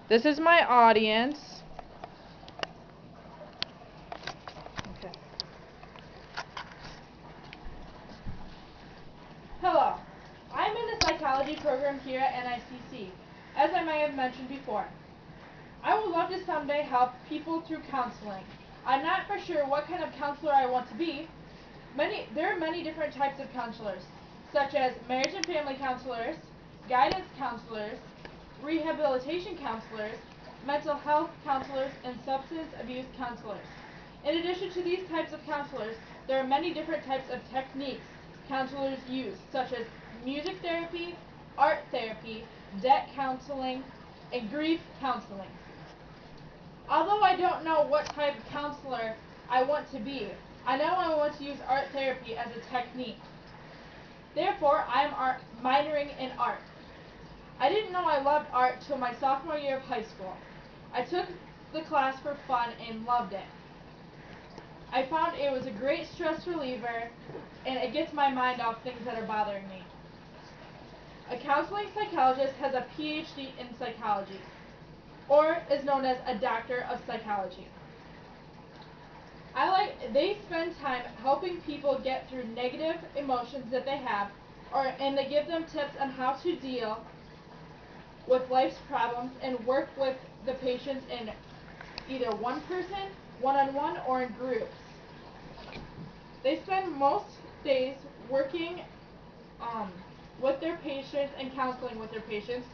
This is my audience. Okay. Hello, I'm in the psychology program here at NICC, as I may have mentioned before. I would love to someday help people through counseling. I'm not for sure what kind of counselor I want to be. There are many different types of counselors, such as marriage and family counselors, guidance counselors, rehabilitation counselors, mental health counselors, and substance abuse counselors. In addition to these types of counselors, there are many different types of techniques counselors use, such as music therapy, art therapy, debt counseling, and grief counseling. Although I don't know what type of counselor I want to be, I know I want to use art therapy as a technique. Therefore, I am minoring in art. I didn't know I loved art till my sophomore year of high school. I took the class for fun and loved it. I found it was a great stress reliever and it gets my mind off things that are bothering me. A counseling psychologist has a PhD in psychology, or is known as a doctor of psychology. They spend time helping people get through negative emotions that they have, and they give them tips on how to deal with life's problems and work with the patients in either one person, one-on-one, or in groups. They spend most days working with their patients and counseling with their patients.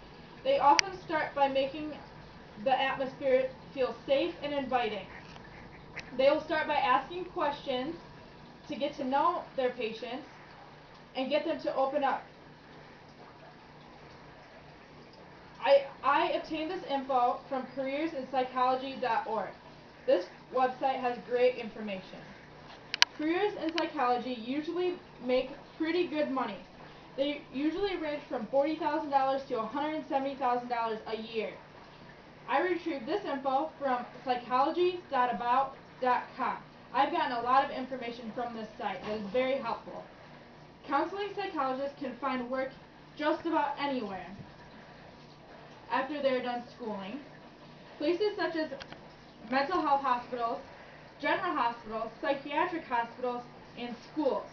They often start by making the atmosphere feel safe and inviting. They will start by asking questions to get to know their patients and get them to open up. I obtained this info from careersinpsychology.org. This website has great information. Careers in psychology usually make pretty good money. They usually range from $40,000 to $170,000 a year. I retrieved this info from psychology.about.com. I've gotten a lot of information from this site that is very helpful. Counseling psychologists can find work just about anywhere after they're done schooling. Places such as mental health hospitals, general hospitals, psychiatric hospitals, and schools.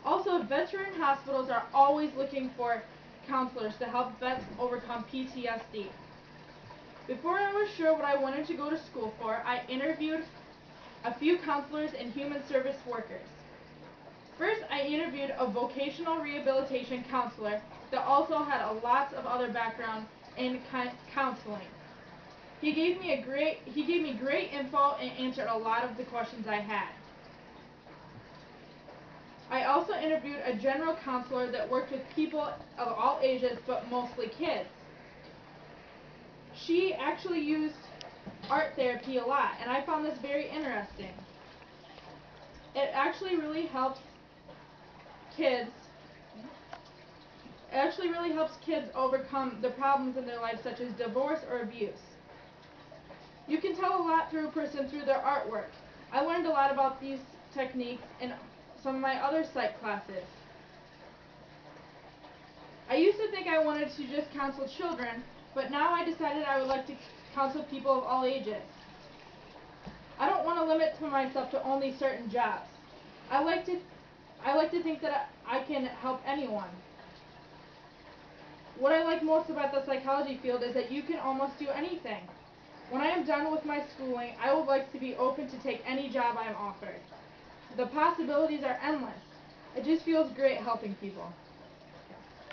Also, veteran hospitals are always looking for counselors to help vets overcome PTSD. Before I was sure what I wanted to go to school for, I interviewed a few counselors and human service workers. First, I interviewed a vocational rehabilitation counselor that also had a lot of other background in counseling. He gave me great info and answered a lot of the questions I had. I also interviewed a general counselor that worked with people of all ages, but mostly kids. She actually used art therapy a lot, and I found this very interesting. It actually really helps kids overcome the problems in their life, such as divorce or abuse. You can tell a lot through a person through their artwork. I learned a lot about these techniques in some of my other psych classes. I used to think I wanted to just counsel children, but now I decided I would like to counsel people of all ages. I don't want to limit myself to only certain jobs. I like to think that I can help anyone. What I like most about the psychology field is that you can almost do anything. When I am done with my schooling, I would like to be open to take any job I am offered. The possibilities are endless. It just feels great helping people.